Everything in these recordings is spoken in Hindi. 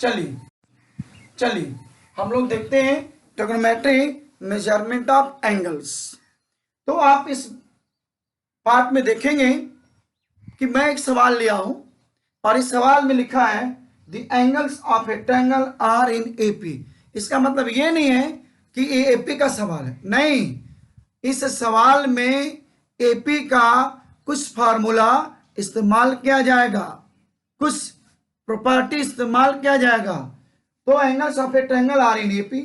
चलिए चलिए हम लोग देखते हैं ट्रिग्नोमेट्री मेजरमेंट ऑफ एंगल्स। तो आप इस पार्ट में देखेंगे कि मैं एक सवाल लिया हूं और इस सवाल में लिखा है the angles of a triangle are in AP. इसका मतलब ये नहीं है कि ये एपी का सवाल है, नहीं, इस सवाल में एपी का कुछ फार्मूला इस्तेमाल किया जाएगा, कुछ प्रॉपर्टी इस्तेमाल किया जाएगा। तो angles of a triangle are in AP,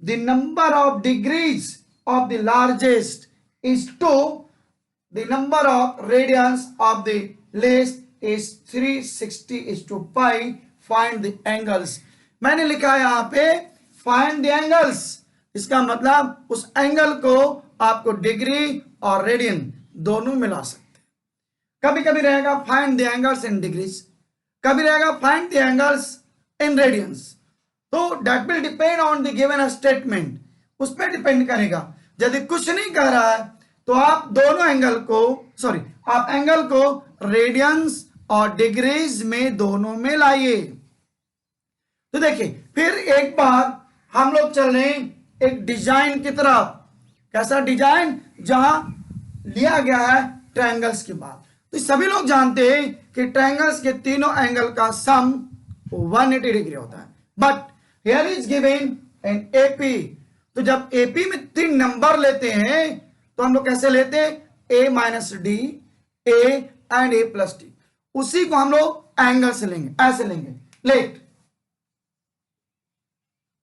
the number of degrees of the largest is 2, the number of radians of the least is 360 is to pi, find the angles। मैंने लिखा है यहाँ पे find the angles, इसका मतलब उस एंगल को आपको डिग्री और रेडियन दोनों मिला सकते हैं। कभी कभी रहेगा find the angles in degrees, कभी रहेगा find the angles in radians। तो that will depend on the given statement, उस पर डिपेंड करेगा। यदि कुछ नहीं कह रहा है तो आप दोनों एंगल को आप एंगल को रेडियंस और डिग्रीज में दोनों में लाइए। तो देखिए फिर एक बार हम लोग चल रहे हैं एक डिजाइन की तरफ। कैसा डिजाइन? जहां लिया गया है ट्रायंगल्स की बात। तो सभी लोग जानते हैं कि ट्रायंगल्स के तीनों एंगल का सम 180 डिग्री होता है, but here is given an AP. तो जब एपी में 3 नंबर लेते हैं तो हम लोग कैसे लेते हैं? a minus d, a and a plus d. उसी को हम लोग एंगल से लेंगे, ऐसे लेंगे।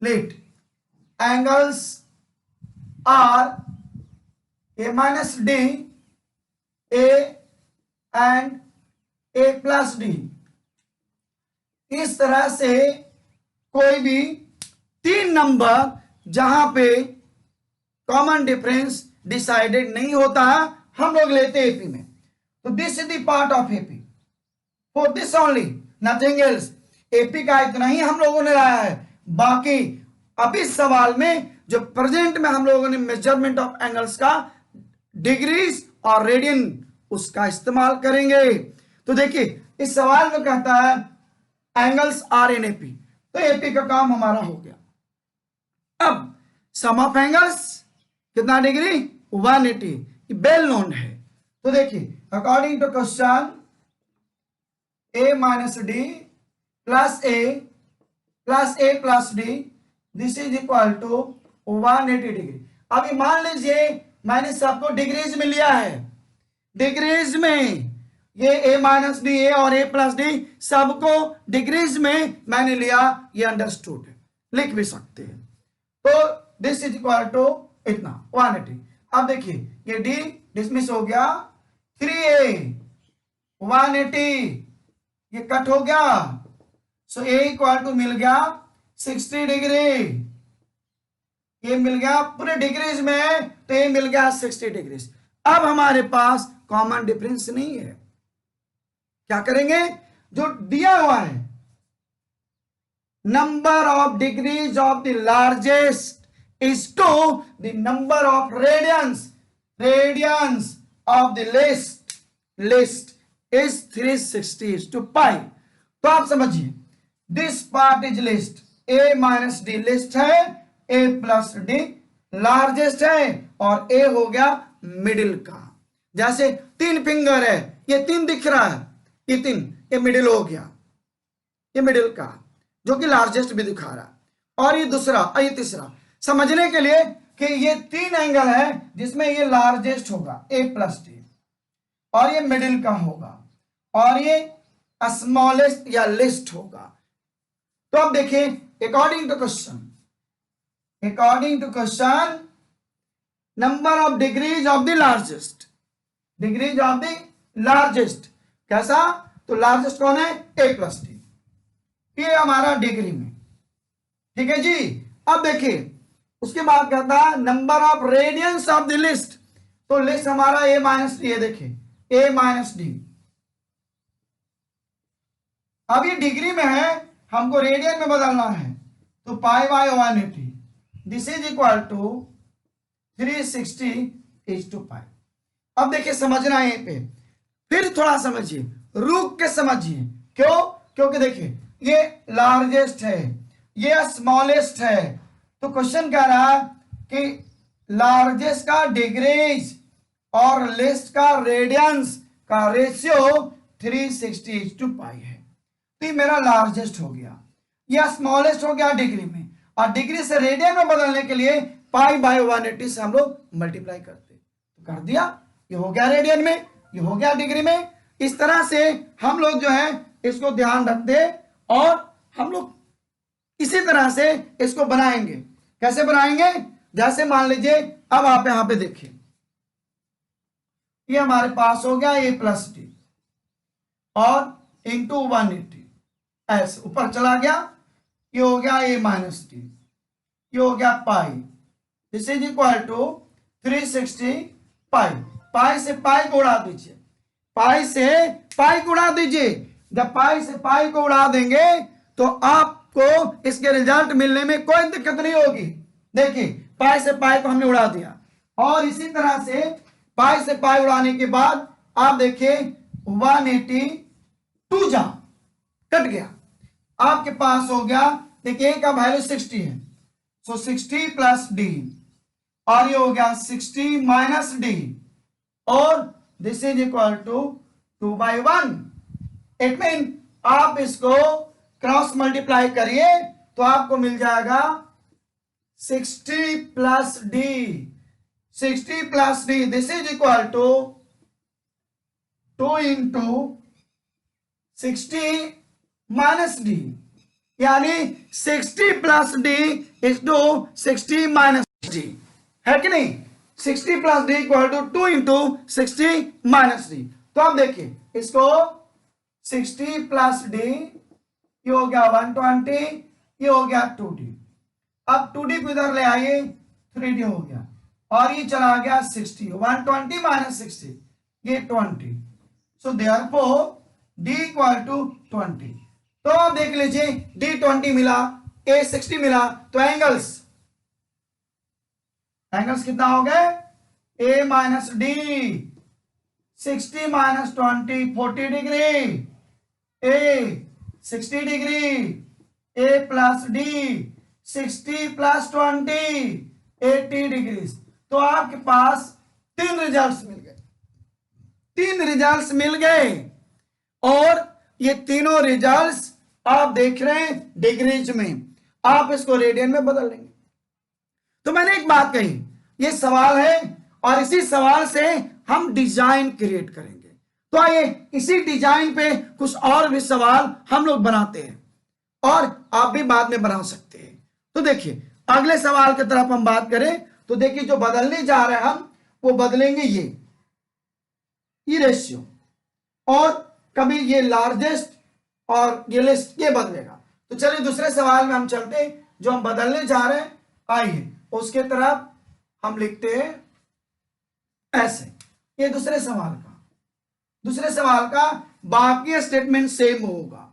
Let angles are a minus d, a and a plus d. इस तरह से कोई भी 3 नंबर जहां पे कॉमन डिफरेंस डिसाइडेड नहीं होता है हम लोग लेते हैं एपी में। तो this is the part of AP, for this only, nothing else. AP का इतना ही हम लोगों ने लाया है। बाकी अब इस सवाल में जो प्रेजेंट में हम लोगों ने मेजरमेंट ऑफ एंगल्स का डिग्रीज और रेडियन उसका इस्तेमाल करेंगे। तो देखिए इस सवाल में कहता है एंगल्स आर इन एपी, तो एपी का काम हमारा हो गया। अब सम ऑफ एंगल्स कितना डिग्री? 180, वेल नोन है। तो देखिए according to question a minus d plus a plus d, this is equal to 180 degree. अभी मान लीजिए मैंने सबको डिग्रीज में लिया है, डिग्रीज में ये a माइनस डी, ए और a प्लस डी सबको डिग्रीज में मैंने लिया, ये अंडरस्टूड है, लिख भी सकते हैं। तो दिस इज इक्वल टू इतना 180। अब देखिए ये डी डिसमिस हो गया, 3a 180 ये कट हो गया, सो a इक्वल टू मिल गया 60 डिग्री। ये मिल गया पूरे डिग्रीज में, तो ये मिल गया 60 डिग्री। अब हमारे पास कॉमन डिफरेंस नहीं है, क्या करेंगे? जो दिया हुआ है number of degrees of the largest is to the number of radians of the least is 360 is to pi। तो आप समझिए this part is least, a minus D least है, a प्लस डी लार्जेस्ट है और a हो गया मिडिल का। जैसे 3 फिंगर है, ये 3 दिख रहा है, ये 3, ये मिडिल हो गया, ये मिडिल का जो कि लार्जेस्ट भी दिखा रहा है, और ये दूसरा और ये तीसरा। समझने के लिए कि ये 3 एंगल है जिसमें ये लार्जेस्ट होगा a प्लस डी, और ये मिडिल का होगा, और ये स्मॉलेस्ट या लिस्ट होगा। तो अब देखिए according to question number of degrees of the largest, कैसा? तो लार्जेस्ट कौन है? a प्लस डी, ये हमारा डिग्री में, ठीक है जी। अब देखिए उसके बाद कहता है number of radians of the least, तो लिस्ट हमारा a माइनस डी है, देखिए a माइनस डी। अब ये डिग्री में है, हमको रेडियन में बदलना है, तो pi by 180, this is equal to 360 is two pi. अब देखिए समझना है पे, फिर थोड़ा समझिए, रुक के समझिए। क्यों? क्योंकि देखिए ये लार्जेस्ट है, ये स्मॉलेस्ट है। तो क्वेश्चन कह रहा है कि लार्जेस्ट का डिग्रीज और लेस्ट का रेडियंस का रेशियो 360:π है। तो ये मेरा लार्जेस्ट हो गया, यह स्मॉलेस्ट हो गया डिग्री में, और डिग्री से रेडियन में बदलने के लिए π/180 से हम लोग मल्टीप्लाई करते, तो कर दिया, ये हो गया रेडियन में, ये हो गया डिग्री में। इस तरह से हम लोग जो है इसको ध्यान रखते और हम लोग इसी तरह से इसको बनाएंगे। कैसे बनाएंगे? जैसे मान लीजिए अब आप यहां पे देखिए, ये हमारे पास हो गया a+d और इंटू 180 ऐसे ऊपर चला गया, ये हो गया a-d, ये हो गया पाई, दिस इज इक्वल टू 360π। पाई से पाई को उड़ा दीजिए, पाई से पाई को उड़ा दीजिए। जब पाई से पाई को उड़ा देंगे तो आपको इसके रिजल्ट मिलने में कोई दिक्कत नहीं होगी। देखिए पाई से पाई को हमने उड़ा दिया, और इसी तरह से पाई से पाई उड़ाने के बाद आप देखिए 182 जा कट गया, आपके पास हो गया, देखिए का वैल्यू 60 है, सो 60+d, और ये हो गया 60-d, और this is equal to 2/1। It mean आप इसको क्रॉस मल्टीप्लाई करिए तो आपको मिल जाएगा 60+d, 60+d, this is equal to 2 into 60-d, यानी 60+d इज टू 60-d, है कि नहीं? 60+d equal to 2 into 60-d। तो अब देखिए इसको 60+d, ये हो गया 120, ये हो गया 2d। अब 2d को इधर ले आइए, 3d हो गया, और ये चला गया 60, 120 - 60, ये 20, so therefore d equal to 20। तो आप देख लीजिए d 20 मिला, a 60 मिला, तो एंगल्स कितना हो गए? a - d, 60 - 20 40 degree, a 60 degree, a+d 60+20 80 degree. तो आपके पास 3 रिजल्ट्स मिल गए, 3 रिजल्ट्स मिल गए, और ये तीनों रिजल्ट्स आप देख रहे हैं डिग्रीज में, आप इसको रेडियन में बदल लेंगे। तो मैंने एक बात कही, ये सवाल है और इसी सवाल से हम डिजाइन क्रिएट करेंगे। तो आइए इसी डिजाइन पे कुछ और भी सवाल हम लोग बनाते हैं, और आप भी बाद में बना सकते हैं। तो देखिए अगले सवाल की तरफ हम बात करें तो देखिए जो बदलने जा रहे हैं हम, वो बदलेंगे ये रेशियो, और कभी ये लार्जेस्ट और ये लिस्ट ये बदलेगा। तो चलिए दूसरे सवाल में हम चलते हैं, जो हम बदलने जा रहे हैं, आइए उसके तरफ हम लिखते हैं ऐसे। ये दूसरे सवाल का बाकी स्टेटमेंट सेम होगा।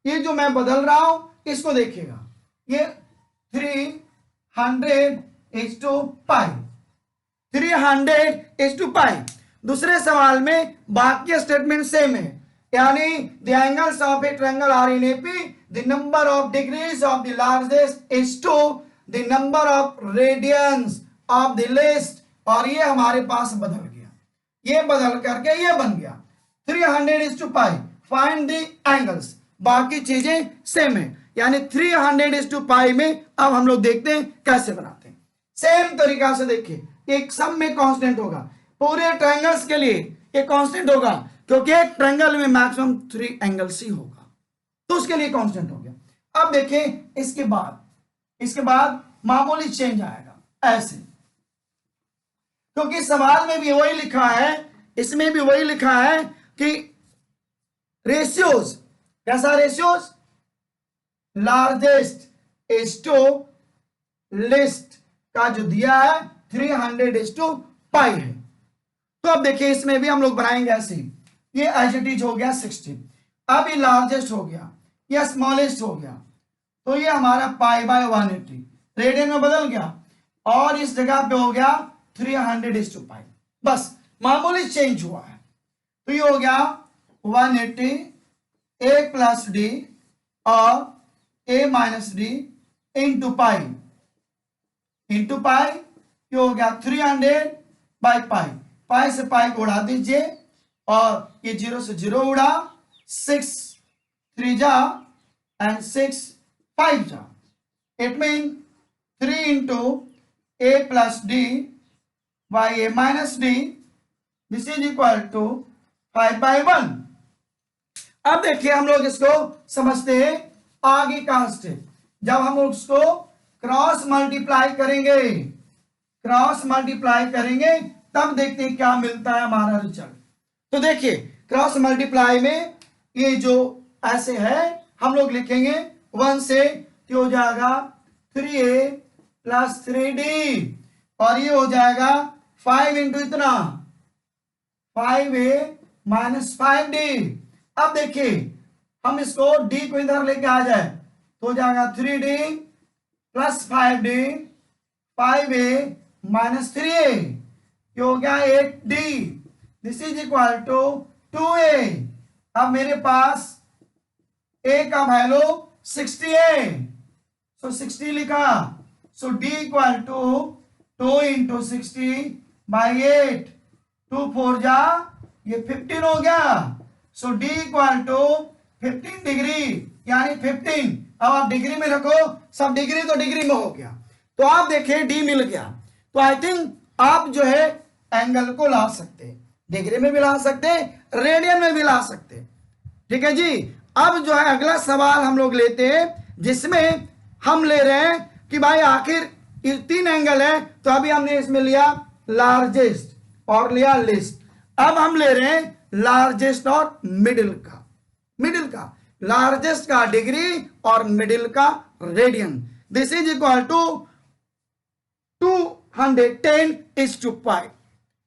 ये जो मैं बदल रहा हूं इसको देखिएगा, ये 300:π, 300:π। दूसरे सवाल में बाकी स्टेटमेंट सेम है, यानी the angles of a triangle are in AP, the number of degrees of the largest is to the number of radians of the least, और ये हमारे पास बदल गया, ये बदल करके ये बन गया 300:π। फाइंड द एंगल्स, बाकी चीजें सेम है, यानी 300:π में अब हम लोग देखते हैं कैसे बनाते हैं। सेम तरीका से देखिए, एक सब में कांस्टेंट होगा, पूरे ट्रायंगल्स के लिए ये कांस्टेंट होगा, क्योंकि एक ट्रायंगल में मैक्सिमम 3 एंगल्स ही होगा, तो उसके लिए कांस्टेंट हो गया। अब देखिए इसके बाद मामूली चेंज आएगा ऐसे, क्योंकि सवाल में भी वही लिखा है, इसमें भी वही लिखा है कि रेशियोज, कैसा ratios? Largest is to least का जो दिया है 300:π है। तो अब देखिए इसमें भी हम लोग बनाएंगे ऐसे, ये एज इट इज हो गया 60, अब ये लार्जेस्ट हो गया, ये स्मॉलेस्ट हो गया, तो ये हमारा π/180 रेडियन में बदल गया, और इस जगह पे हो गया 300:π, बस मामूली चेंज हुआ है। तो ये हो गया 180 ए प्लस डी और A minus D into pi, into pi ये हो गया 300 बाई पाई, पाई से पाई को उड़ा दीजिए और ये 0 से 0 उड़ा, 6 3 जा एंड 6 5 जा, it mean 3 into a plus d by a minus d, this is equal to 5/1। अब देखिए हम लोग इसको समझते हैं आगे का स्टेप। जब हम उसको क्रॉस मल्टीप्लाई करेंगे, क्रॉस मल्टीप्लाई करेंगे तब देखते हैं क्या मिलता है हमारा रिजल्ट। तो देखिए क्रॉस मल्टीप्लाई में ये जो ऐसे है हम लोग लिखेंगे 1 से, तो हो जाएगा 3a प्लस 3d और ये हो जाएगा 5 इंटू इतना 5a माइनस 5d। अब देखिए हम इसको d को इधर लेके आ जाए तो हो जाएगा 3d plus 5d, 5a minus 3a, ये हो गया 8d, this is equal to 2a। अब मेरे पास a का वैल्यू 60 है, सो 60 लिखा, so d equal to 2 into 60 by 8, 2 4 जा ये 15 हो गया, so d equal to 15 degree यानी 15। अब आप डिग्री में रखो, सब डिग्री तो डिग्री में हो गया, तो आप देखिए d मिल गया। तो आई थिंक आप जो है एंगल को ला सकते हैं, डिग्री में भी ला सकते हैं, रेडियन में भी ला सकते हैं, ठीक है जी। अब जो है अगला सवाल हम लोग लेते हैं जिसमें हम ले रहे हैं कि भाई आखिर ये 3 एंगल है, तो अभी हमने इसमें लिया लार्जेस्ट और लिया लिस्ट। अब हम ले रहे हैं लार्जेस्ट और मिडिल का, मिडिल का लार्जेस्ट का डिग्री और मिडिल का radian, this is equal to 210:π,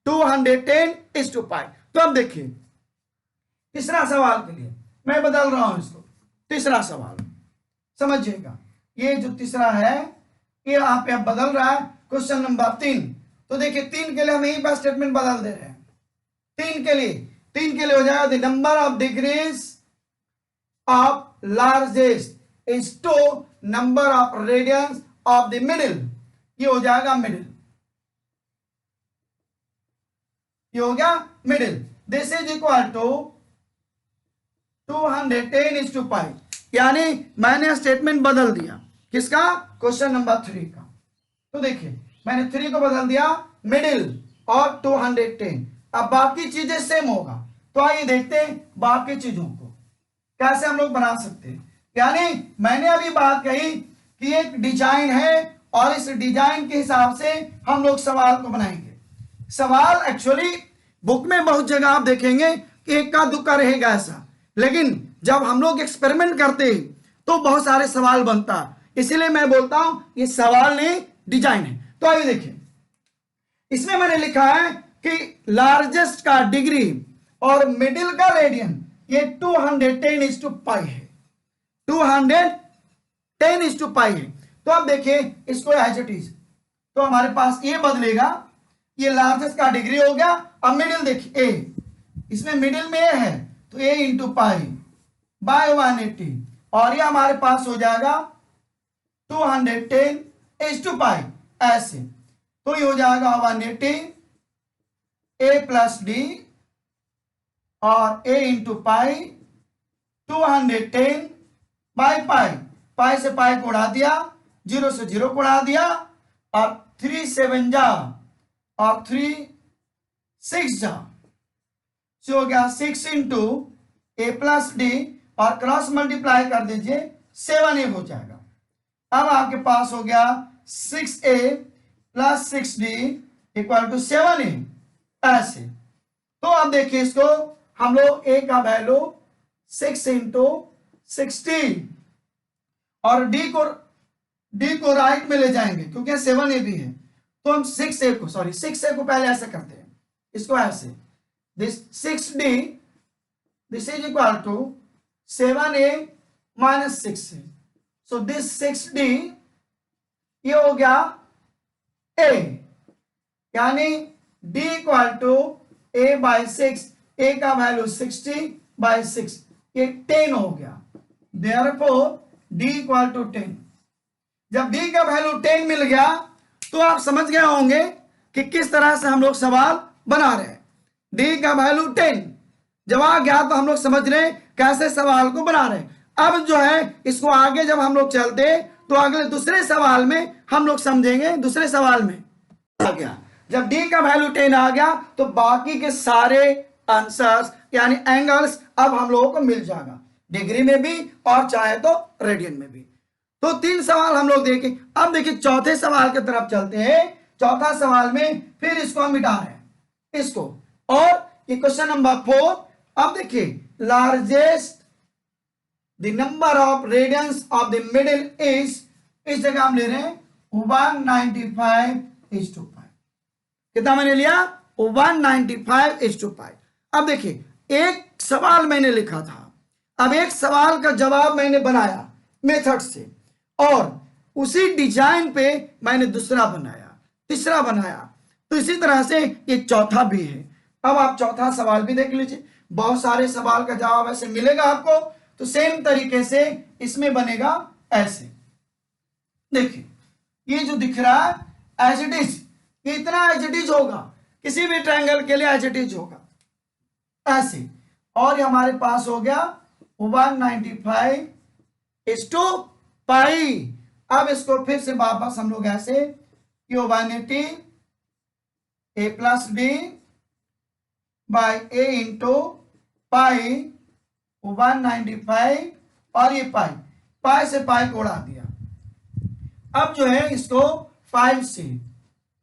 210:π। तो अब देखिए तीसरा सवाल के लिए मैं बदल रहा हूं इसको, तीसरा सवाल समझिएगा, ये जो तीसरा है ये आप पे बदल रहा है क्वेश्चन नंबर 3। तो देखिए 3 के लिए हम यही पर स्टेटमेंट बदल दे रहे हैं, 3 के लिए हो जाएगा the number of degrees of largest is to number of radians of the middle, ये हो जाएगा मिडिल, ये हो गया middle, this is equal to 210:π। यानी मैंने स्टेटमेंट बदल दिया किसका, क्वेश्चन नंबर 3 का। तो देखिए मैंने 3 को बदल दिया मिडिल और 210, अब बाकी चीजें सेम होगा। तो आइए देखते हैं बाकी चीजों को कैसे हम लोग बना सकते हैं। यानी मैंने अभी बात कही कि एक डिजाइन है और इस डिजाइन के हिसाब से हम लोग सवाल को बनाएंगे। सवाल एक्चुअली बुक में बहुत जगह आप देखेंगे कि इक्का दुक्का रहेगा ऐसा, लेकिन जब हम लोग एक्सपेरिमेंट करते हैं तो बहुत सारे सवाल बनता है, इसीलिए मैं बोलता हूं ये सवाल नहीं डिजाइन है। तो आइए देखिए इसमें मैंने लिखा है कि लार्जेस्ट का डिग्री और मिडिल का रेडियन ये 210:π है, 210:π है। तो अब देखिए इसको एज इट इज, तो हमारे पास ये बदलेगा, ये लार्जेस्ट का डिग्री हो गया। अब मिडिल देखिए ए, इसमें मिडिल में ए है तो a इंटू पाई बाय 180 और ये हमारे पास हो जाएगा 210:π ऐसे, तो ये हो जाएगा 180 a प्लस डी और a इंटू पाई 210/π, पाई से पाई को उड़ा दिया, 0 से 0 को उड़ा दिया और 3 7 जा और 3 6 जा, so हो गया 6 इंटू ए प्लस डी और क्रॉस मल्टीप्लाई कर दीजिए 7a हो जाएगा। अब आपके पास हो गया 6a plus 6d equal to 7a ऐसे। तो अब देखिए इसको हम लोग a का वैल्यू 6 इंटू 60 और d को राइट में ले जाएंगे क्योंकि 7a भी है, तो हम 6a को पहले ऐसे करते हैं, इसको ऐसे, this 6d this is equal to 7a minus 6a, so this 6d ये हो गया a, यानी d equal to a by 6, a का वैल्यू 60/6 ये 10 हो गया, देयरफॉर d इक्वल टू 10। जब d का वैल्यू 10 मिल गया तो आप समझ गए होंगे कि किस तरह से हम लोग सवाल बना रहे हैं। d का वैल्यू 10 जब आ गया तो हम लोग समझ रहे हैं कैसे सवाल को बना रहे हैं। अब जो है इसको आगे जब हम लोग चलते तो अगले दूसरे सवाल में हम लोग समझेंगे। दूसरे सवाल में आ गया, जब d का वैल्यू 10 आ गया तो बाकी के सारे आंसर्स यानी एंगल्स अब हम लोगों को मिल जाएगा, डिग्री में भी और चाहे तो रेडियन में भी। तो 3 सवाल हम लोग देखें। अब देखिए चौथे सवाल की तरफ चलते हैं। चौथा सवाल में फिर इसको हम मिटा रहे हैं इसको, और ये क्वेश्चन नंबर 4। अब देखिए largest the number of radians of the middle is, इस जगह हम ले रहे हैं 195:5। कितना मैंने लिया? 195:5। अब देखिए एक सवाल मैंने लिखा था, अब एक सवाल का जवाब मैंने बनाया मेथड से, और उसी डिजाइन पे मैंने दूसरा बनाया, तीसरा बनाया। तो इसी तरह से ये चौथा भी है। अब आप चौथा सवाल भी देख लीजिए, बहुत सारे सवाल का जवाब ऐसे मिलेगा आपको। तो सेम तरीके से इसमें बनेगा ऐसे। देखिए ये जो दिख रहा है एज इट इज, ये इतना एज इट इज होगा, किसी भी ट्रायंगल के लिए एज इट इज होगा ऐसे। और ये हमारे पास हो गया 195:π। अब इसको फिर से वापस हम लोग ऐसे 180 a प्लस d by a into pi 195 और ये पाई से पाई को उड़ा दिया। अब जो है इसको 5 से,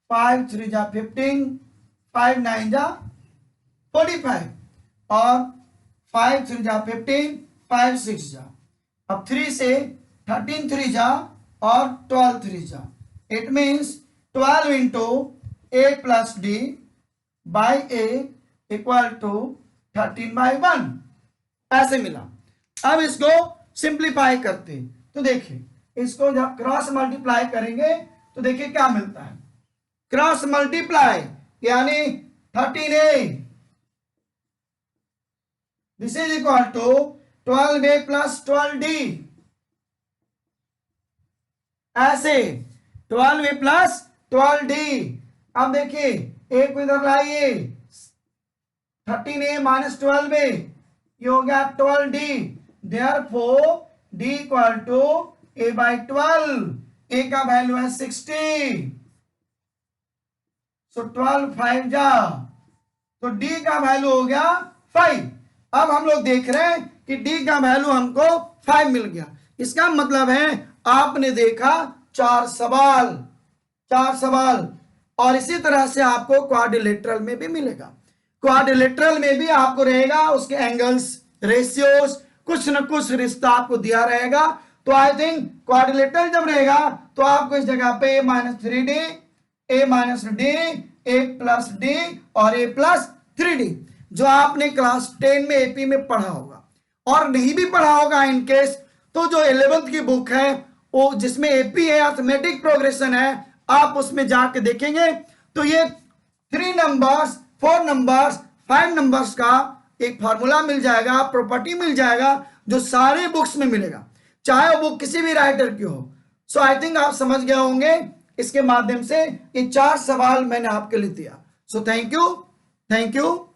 5 3 जा 15, 5 9 जा 45, और 5 3 जा 15, 5 6 जा। अब 3 से 13 3 जा और 12 3 जा। इट मीन्स 12 इंटू a प्लस d by a equal to 13/1 ऐसे मिला। अब इसको सिंप्लीफाई करते तो देखिए इसको जब क्रॉस मल्टीप्लाई करेंगे तो देखिए क्या मिलता है। क्रॉस मल्टीप्लाई यानी 13a, this is equal to 12a plus 12d ऐसे 12a प्लस 12d। अब देखिए एक को इधर लाइए, 13a माइनस 12a, ये हो गया 12d। Therefore d equal to a by 12, a का वैल्यू है 60, सो 12 5 जा, तो d का वैल्यू हो गया 5। अब हम लोग देख रहे हैं कि d का वैल्यू हमको 5 मिल गया। इसका मतलब है आपने देखा 4 सवाल, 4 सवाल। और इसी तरह से आपको क्वाड्रिलेटरल में भी मिलेगा। क्वाड्रिलेटरल में भी आपको रहेगा उसके एंगल्स, रेशियोज, कुछ न कुछ रिश्ता आपको दिया रहेगा। तो आई थिंक क्वाड्रिलेटरल जब रहेगा तो आपको इस जगह पे a minus 3d, a minus d, a प्लस d और a प्लस 3d, जो आपने क्लास 10 में एपी में पढ़ा होगा। और नहीं भी पढ़ा होगा इन केस तो जो 11th की बुक है वो जिसमें एपी है, अर्थमेटिक प्रोग्रेशन है, आप उसमें जाके देखेंगे तो ये 3 नंबर्स, 4 नंबर्स, 5 नंबर्स का एक फार्मूला मिल जाएगा, प्रॉपर्टी मिल जाएगा, जो सारे बुक्स में मिलेगा, चाहे वो बुक किसी भी राइटर की हो। सो आई थिंक आप समझ गए होंगे इसके माध्यम से। ये 4 सवाल मैंने आपके लिए दिया। So thank you, thank you.